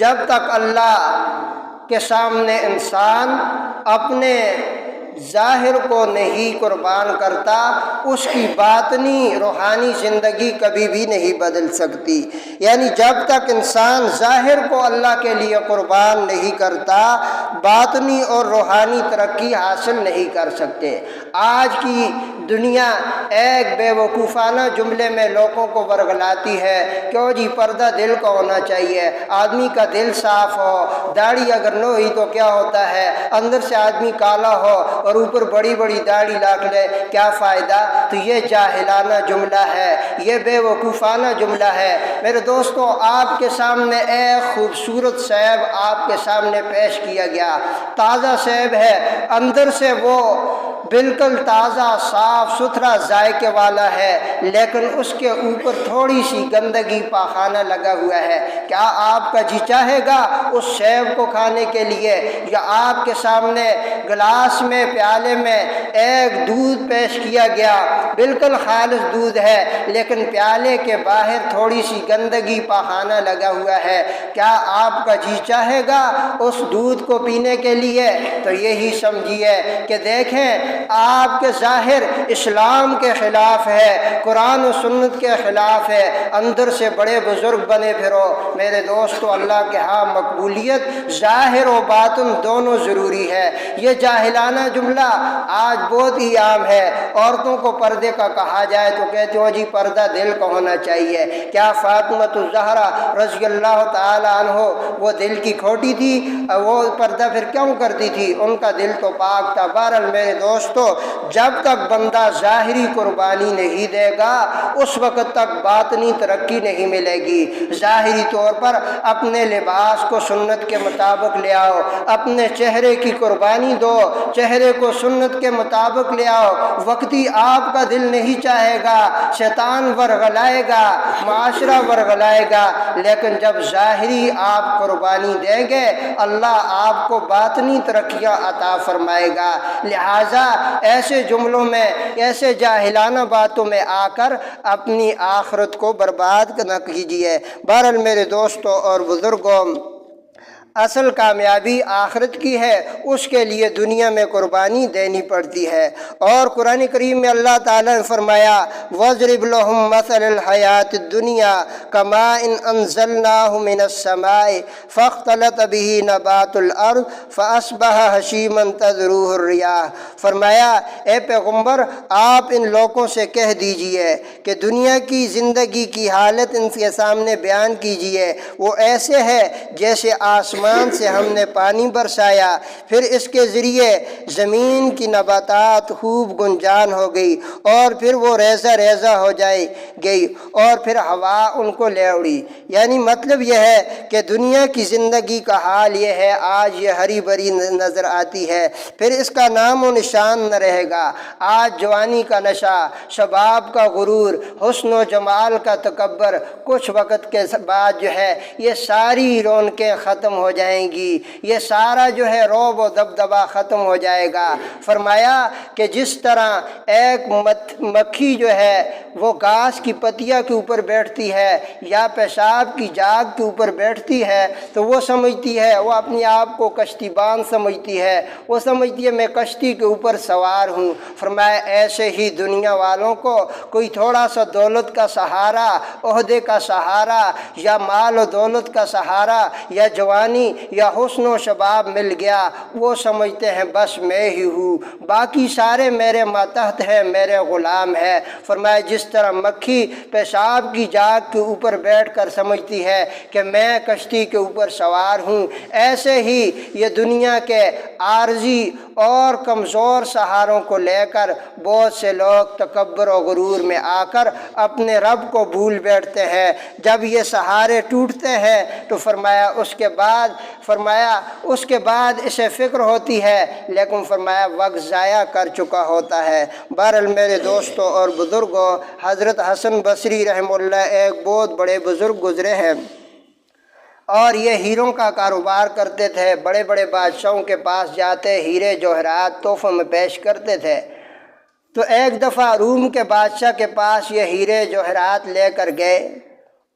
جب تک اللہ کے سامنے انسان اپنے ظاہر کو نہیں قربان کرتا، اس کی باطنی روحانی زندگی کبھی بھی نہیں بدل سکتی۔ یعنی جب تک انسان ظاہر کو اللہ کے لیے قربان نہیں کرتا، باطنی اور روحانی ترقی حاصل نہیں کر سکتے۔ آج کی دنیا ایک بے وقوفانہ جملے میں لوگوں کو ورغلاتی ہے کہ جی پردہ دل کا ہونا چاہیے، آدمی کا دل صاف ہو، داڑھی اگر نہ ہوئی تو کیا ہوتا ہے، اندر سے آدمی کالا ہو اور اوپر بڑی بڑی داڑھی لاکھ لے، کیا فائدہ؟ تو یہ جاہلانہ جملہ ہے، یہ بے وقوفانہ جملہ ہے۔ میرے دوستو، آپ کے سامنے ایک خوبصورت سیب آپ کے سامنے پیش کیا گیا، تازہ سیب ہے، اندر سے وہ بالکل تازہ صاف ستھرا ذائقے والا ہے، لیکن اس کے اوپر تھوڑی سی گندگی پاخانہ لگا ہوا ہے۔ کیا آپ کا جی چاہے گا اس سیب کو کھانے کے لیے؟ یا آپ کے سامنے گلاس میں، پیالے میں ایک دودھ پیش کیا گیا، بالکل خالص دودھ ہے، لیکن پیالے کے باہر تھوڑی سی گندگی پاخانہ لگا ہوا ہے، کیا آپ کا جی چاہے گا اس دودھ کو پینے کے لیے؟ تو یہی سمجھیے کہ دیکھیں، آپ کے ظاہر اسلام کے خلاف ہے، قرآن و سنت کے خلاف ہے، اندر سے بڑے بزرگ بنے پھرو۔ میرے دوستو، اللہ کے ہاں مقبولیت ظاہر و باطن دونوں ضروری ہے۔ یہ جاہلانہ جملہ آج بہت ہی عام ہے۔ عورتوں کو پردے کا کہا جائے تو کہتے ہو جی پردہ دل کا ہونا چاہیے۔ کیا فاطمہ الزہرا رضی اللہ تعالی عنہ وہ دل کی کھوٹی تھی؟ وہ پردہ پھر کیوں کرتی تھی؟ ان کا دل تو پاک تھا۔ بہرحال میرے دوستو، جب تک بندہ ظاہری قربانی نہیں دے گا اس وقت تک باطنی ترقی نہیں ملے گی۔ ظاہری طور پر اپنے لباس کو سنت کے مطابق لے آؤ، اپنے چہرے کی قربانی دو، چہرے کو سنت کے مطابق لے آؤ۔ وقتی آپ کا دل نہیں چاہے گا، شیطان ورغلائے گا، معاشرہ ورغلائے گا، لیکن جب ظاہری آپ قربانی دیں گے اللہ آپ کو باطنی ترقیاں عطا فرمائے گا۔ لہٰذا ایسے جملوں میں، ایسے جاہلانہ باتوں میں آ کر اپنی آخرت کو برباد نہ کیجیے۔ بہرحال میرے دوستوں اور بزرگوں، اصل کامیابی آخرت کی ہے، اس کے لیے دنیا میں قربانی دینی پڑتی ہے۔ اور قرآن کریم میں اللہ تعالیٰ نے فرمایا وَاضْرِبْ لَهُم مَّثَلَ الْحَيَاةِ الدُّنْيَا كَمَاءٍ أَنزَلْنَاهُ مِنَ السَّمَاءِ فَاخْتَلَطَ بِهِ نَبَاتُ الْأَرْضِ فَأَصْبَحَ هَشِيمًا تَذْرُوهُ الرِّيَاحُ۔ فرمایا اے پیغمبر، آپ ان لوگوں سے کہہ دیجئے کہ دنیا کی زندگی کی حالت ان کے سامنے بیان کیجئے۔ وہ ایسے ہے جیسے آسمان سے ہم نے پانی برسایا، پھر اس کے ذریعے زمین کی نباتات خوب گنجان ہو گئی، اور پھر وہ ریزہ ریزہ ہو جائے گئی، اور پھر ہوا ان کو لے اڑی۔ یعنی مطلب یہ ہے کہ دنیا کی زندگی کا حال یہ ہے، آج یہ ہری بھری نظر آتی ہے، پھر اس کا نام و نشان نہ رہے گا۔ آج جوانی کا نشہ، شباب کا غرور، حسن و جمال کا تکبر، کچھ وقت کے بعد جو ہے یہ ساری رونقیں ختم ہو جائیں گی، یہ سارا جو ہے رعب و دبدبہ ختم ہو جائے گا۔ فرمایا کہ جس طرح ایک مکھی جو ہے وہ گھاس کی پتیاں کے اوپر بیٹھتی ہے یا پیشاب کی جاگ کے اوپر بیٹھتی ہے تو وہ سمجھتی ہے، وہ اپنے آپ کو کشتی بان سمجھتی ہے، وہ سمجھتی ہے میں کشتی کے اوپر سوار ہوں۔ فرمایا ایسے ہی دنیا والوں کو کوئی تھوڑا سا دولت کا سہارا، عہدے کا سہارا، یا مال و دولت کا سہارا، یا جوانی یا حسن و شباب مل گیا، وہ سمجھتے ہیں بس میں ہی ہوں، باقی سارے میرے ماتحت ہیں، میرے غلام ہیں۔ فرمایا جس طرح مکھی پیشاب کی جاگ کے اوپر بیٹھ کر سمجھتی ہے کہ میں کشتی کے اوپر سوار ہوں، ایسے ہی یہ دنیا کے عارضی اور کمزور سہاروں کو لے کر بہت سے لوگ تکبر و غرور میں آ کر اپنے رب کو بھول بیٹھتے ہیں۔ جب یہ سہارے ٹوٹتے ہیں تو فرمایا اس کے بعد اسے فکر ہوتی ہے، لیکن فرمایا وقت ضائع کر چکا ہوتا ہے۔ بہرحال میرے دوستوں اور بزرگوں، حضرت حسن بصری رحمہ اللہ ایک بہت بڑے بزرگ گزرے ہیں، اور یہ ہیروں کا کاروبار کرتے تھے، بڑے بڑے بادشاہوں کے پاس جاتے، ہیرے جوہرات تحفوں میں پیش کرتے تھے۔ تو ایک دفعہ روم کے بادشاہ کے پاس یہ ہیرے جوہرات لے کر گئے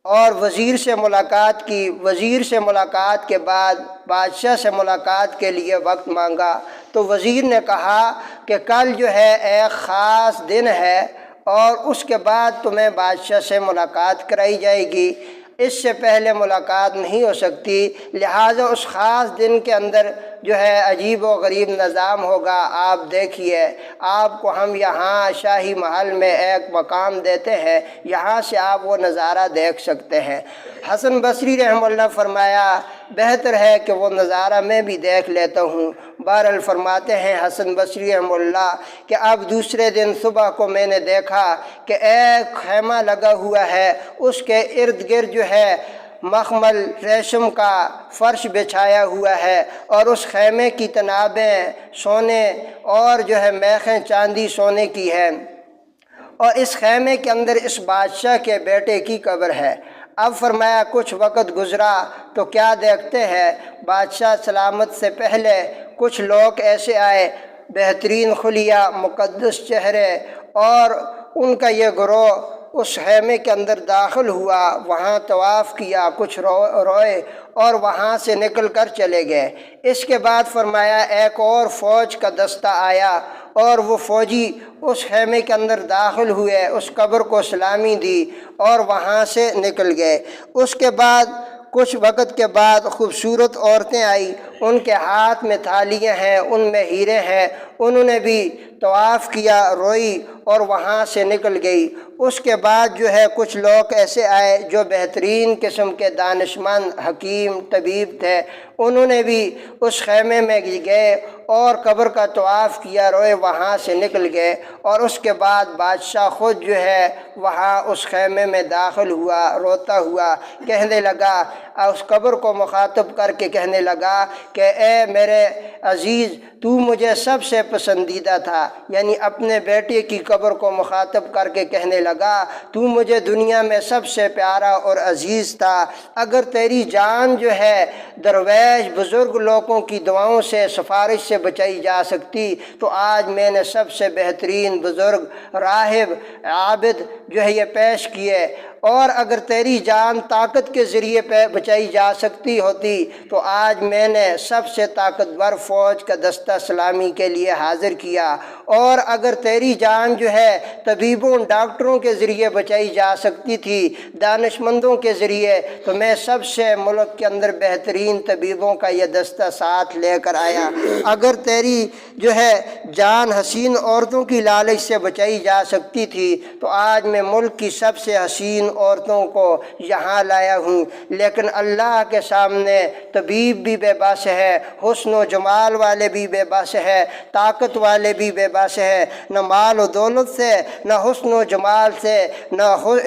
اور وزیر سے ملاقات کی۔ وزیر سے ملاقات کے بعد بادشاہ سے ملاقات کے لیے وقت مانگا تو وزیر نے کہا کہ کل جو ہے ایک خاص دن ہے اور اس کے بعد تمہیں بادشاہ سے ملاقات کرائی جائے گی، اس سے پہلے ملاقات نہیں ہو سکتی، لہٰذا اس خاص دن کے اندر جو ہے عجیب و غریب نظام ہوگا۔ آپ دیکھیے، آپ کو ہم یہاں شاہی محل میں ایک مقام دیتے ہیں، یہاں سے آپ وہ نظارہ دیکھ سکتے ہیں۔ حسن بصری رحمہ اللہ فرمایا بہتر ہے کہ وہ نظارہ میں بھی دیکھ لیتا ہوں۔ بہرحال فرماتے ہیں حسن بصری رحمہ اللہ کہ اب دوسرے دن صبح کو میں نے دیکھا کہ ایک خیمہ لگا ہوا ہے، اس کے ارد گرد جو ہے مخمل ریشم کا فرش بچھایا ہوا ہے، اور اس خیمے کی تنابیں سونے اور جو ہے میخیں چاندی سونے کی ہے، اور اس خیمے کے اندر اس بادشاہ کے بیٹے کی قبر ہے۔ اب فرمایا کچھ وقت گزرا تو کیا دیکھتے ہیں، بادشاہ سلامت سے پہلے کچھ لوگ ایسے آئے، بہترین خلیہ، مقدس چہرے، اور ان کا یہ گروہ اس خیمے کے اندر داخل ہوا، وہاں طواف کیا، کچھ روئے اور وہاں سے نکل کر چلے گئے۔ اس کے بعد فرمایا ایک اور فوج کا دستہ آیا، اور وہ فوجی اس خیمے کے اندر داخل ہوئے، اس قبر کو سلامی دی اور وہاں سے نکل گئے۔ اس کے بعد کچھ وقت کے بعد خوبصورت عورتیں آئی، ان کے ہاتھ میں تھالیاں ہیں، ان میں ہیرے ہیں، انہوں نے بھی طواف کیا، روئی اور وہاں سے نکل گئی۔ اس کے بعد جو ہے کچھ لوگ ایسے آئے جو بہترین قسم کے دانشمند، حکیم، طبیب تھے، انہوں نے بھی اس خیمے میں گئے اور قبر کا طواف کیا، روئے، وہاں سے نکل گئے۔ اور اس کے بعد بادشاہ خود جو ہے وہاں اس خیمے میں داخل ہوا، روتا ہوا، کہنے لگا، اس قبر کو مخاطب کر کے کہنے لگا کہ اے میرے عزیز، تو مجھے سب سے پسندیدہ تھا، یعنی اپنے بیٹے کی قبر کو مخاطب کر کے کہنے لگا تو مجھے دنیا میں سب سے پیارا اور عزیز تھا، اگر تیری جان جو ہے درویش بزرگ لوگوں کی دعاؤں سے، سفارش سے بچائی جا سکتی تو آج میں نے سب سے بہترین بزرگ، راہب، عابد جو ہے یہ پیش کیے، اور اگر تیری جان طاقت کے ذریعے پہ بچائی جا سکتی ہوتی تو آج میں نے سب سے طاقتور فوج کا دستہ سلامی کے لیے حاضر کیا، اور اگر تیری جان جو ہے طبیبوں، ڈاکٹروں کے ذریعے بچائی جا سکتی تھی، دانشمندوں کے ذریعے، تو میں سب سے ملک کے اندر بہترین طبیبوں کا یہ دستہ ساتھ لے کر آیا۔ اگر تیری جو ہے جان حسین عورتوں کی لالچ سے بچائی جا سکتی تھی تو آج میں ملک کی سب سے حسین عورتوں کو یہاں لایا ہوں، لیکن اللہ کے سامنے طبیب بھی بے بس ہے، حسن و جمال والے بھی بے بس ہے، طاقت والے بھی بے بس ہے، نہ مال و دولت سے، نہ حسن و جمال سے، نہ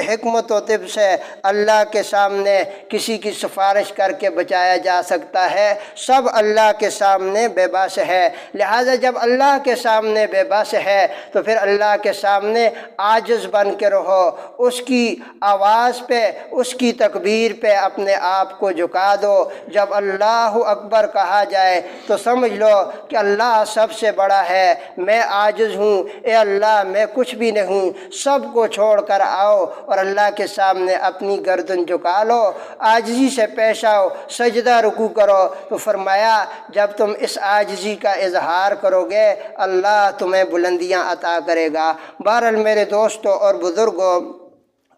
حکمت و طب سے اللہ کے سامنے کسی کی سفارش کر کے بچایا جا سکتا ہے، سب اللہ کے سامنے بے بس ہے۔ لہٰذا جب اللہ کے سامنے بے بس ہے تو پھر اللہ کے سامنے عاجز بن کے رہو، اس کی آواز پہ، اس کی تکبیر پہ اپنے آپ کو جھکا دو۔ جب اللہ اکبر کہا جائے تو سمجھ لو کہ اللہ سب سے بڑا ہے، میں عاجز ہوں، اے اللہ میں کچھ بھی نہیں ہوں، سب کو چھوڑ کر آؤ اور اللہ کے سامنے اپنی گردن جھکا لو، عاجزی سے پیش آؤ، سجدہ رکوع کرو۔ تو فرمایا جب تم اس عاجزی کا اظہار کرو گے اللہ تمہیں بلندیاں عطا کرے گا۔ بہرحال میرے دوستوں اور بزرگوں،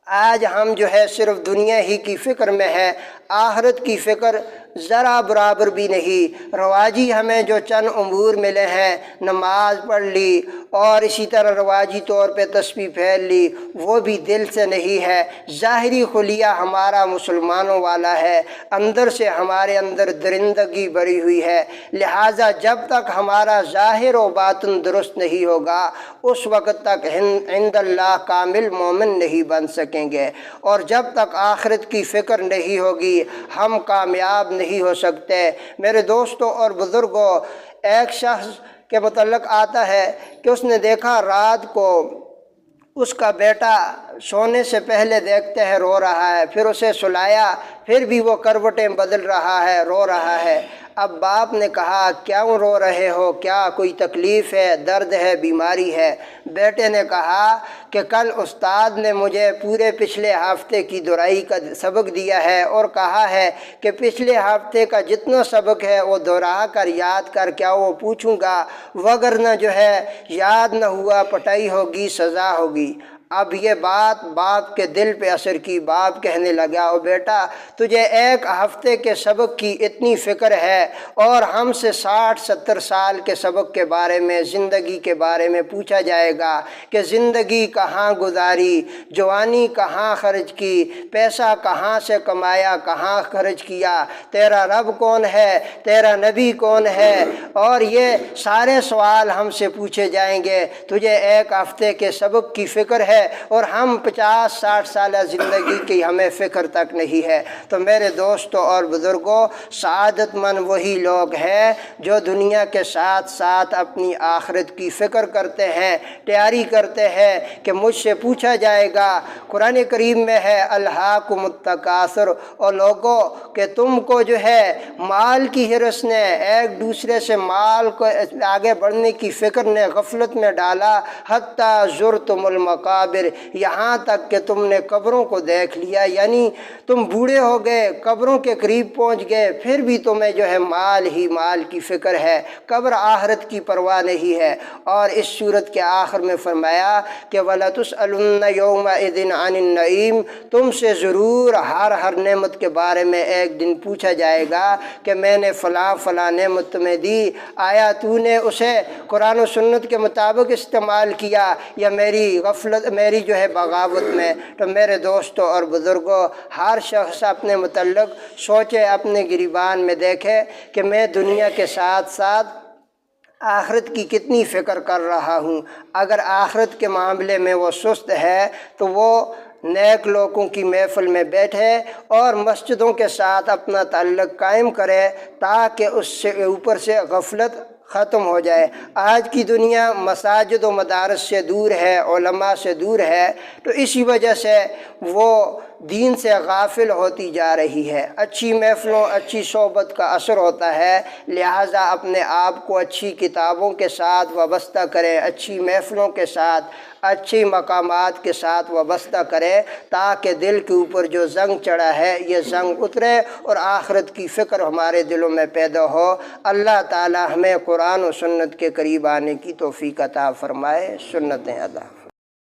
آج ہم جو ہے صرف دنیا ہی کی فکر میں ہے، آخرت کی فکر ذرا برابر بھی نہیں۔ رواجی ہمیں جو چند امور ملے ہیں، نماز پڑھ لی اور اسی طرح رواجی طور پہ تسبیح پھیل لی، وہ بھی دل سے نہیں ہے، ظاہری خلیہ ہمارا مسلمانوں والا ہے، اندر سے ہمارے اندر درندگی بھری ہوئی ہے۔ لہٰذا جب تک ہمارا ظاہر و باطن درست نہیں ہوگا اس وقت تک عند اللہ کامل مومن نہیں بن سکیں گے، اور جب تک آخرت کی فکر نہیں ہوگی ہم کامیاب نہیں ہو سکتے۔ میرے دوستوں اور بزرگوں، ایک شخص کے متعلق آتا ہے کہ اس نے دیکھا رات کو اس کا بیٹا سونے سے پہلے دیکھتے ہیں رو رہا ہے، پھر اسے سلایا، پھر بھی وہ کروٹیں بدل رہا ہے، رو رہا ہے۔ اب باپ نے کہا کیوں رو رہے ہو، کیا کوئی تکلیف ہے، درد ہے، بیماری ہے؟ بیٹے نے کہا کہ کل استاد نے مجھے پورے پچھلے ہفتے کی دہرائی کا سبق دیا ہے اور کہا ہے کہ پچھلے ہفتے کا جتنا سبق ہے وہ دہرا کر یاد کر کیا وہ پوچھوں گا، وگرنہ جو ہے یاد نہ ہوا پٹائی ہوگی، سزا ہوگی۔ اب یہ بات باپ کے دل پہ اثر کی۔ باپ کہنے لگا، او بیٹا تجھے ایک ہفتے کے سبق کی اتنی فکر ہے اور ہم سے 60-70 سال کے سبق کے بارے میں، زندگی کے بارے میں پوچھا جائے گا کہ زندگی کہاں گزاری، جوانی کہاں خرچ کی، پیسہ کہاں سے کمایا، کہاں خرچ کیا، تیرا رب کون ہے، تیرا نبی کون ہے، اور یہ سارے سوال ہم سے پوچھے جائیں گے۔ تجھے ایک ہفتے کے سبق کی فکر ہے اور ہم 50-60 سالہ زندگی کی ہمیں فکر تک نہیں ہے۔ تو میرے دوستوں اور بزرگوں، سعادت مند وہی لوگ ہیں جو دنیا کے ساتھ ساتھ اپنی آخرت کی فکر کرتے ہیں، تیاری کرتے ہیں کہ مجھ سے پوچھا جائے گا۔ قرآن کریم میں ہے الہاکم التکاثر، اور لوگوں کہ تم کو جو ہے مال کی ہرس نے، ایک دوسرے سے مال کو آگے بڑھنے کی فکر نے غفلت میں ڈالا، حتیٰ زرتم المقابر، یہاں تک کہ تم نے قبروں کو دیکھ لیا، یعنی تم بوڑھے ہو گئے، قبروں کے قریب پہنچ گئے، پھر بھی تمہیں جو ہے مال ہی مال کی فکر ہے، قبر آخرت کی پرواہ نہیں ہے۔ اور اس سورت کے آخر میں فرمایا کہ وَلَتُسْأَلُنَّ يَوْمَئِذٍ عَنِ النَّعِيمِ، تم سے ضرور ہر نعمت کے بارے میں ایک دن پوچھا جائے گا کہ میں نے فلاں فلاں نعمت تمہیں دی، آیا تو نے اسے قرآن و سنت کے مطابق استعمال کیا یا میری غفلت، میری جو ہے بغاوت میں؟ تو میرے دوستوں اور بزرگوں، ہر شخص اپنے متعلق سوچے، اپنے گریبان میں دیکھے کہ میں دنیا کے ساتھ ساتھ آخرت کی کتنی فکر کر رہا ہوں۔ اگر آخرت کے معاملے میں وہ سست ہے تو وہ نیک لوگوں کی محفل میں بیٹھے اور مسجدوں کے ساتھ اپنا تعلق قائم کرے تاکہ اس سے اوپر سے غفلت ختم ہو جائے۔ آج کی دنیا مساجد و مدارس سے دور ہے، علماء سے دور ہے، تو اسی وجہ سے وہ دین سے غافل ہوتی جا رہی ہے۔ اچھی محفلوں، اچھی صحبت کا اثر ہوتا ہے، لہٰذا اپنے آپ کو اچھی کتابوں کے ساتھ وابستہ کریں، اچھی محفلوں کے ساتھ، اچھی مقامات کے ساتھ وابستہ کریں تاکہ دل کے اوپر جو زنگ چڑھا ہے یہ زنگ اترے اور آخرت کی فکر ہمارے دلوں میں پیدا ہو۔ اللہ تعالی ہمیں قرآن و سنت کے قریب آنے کی توفیق عطا فرمائے۔ سنتیں ادا۔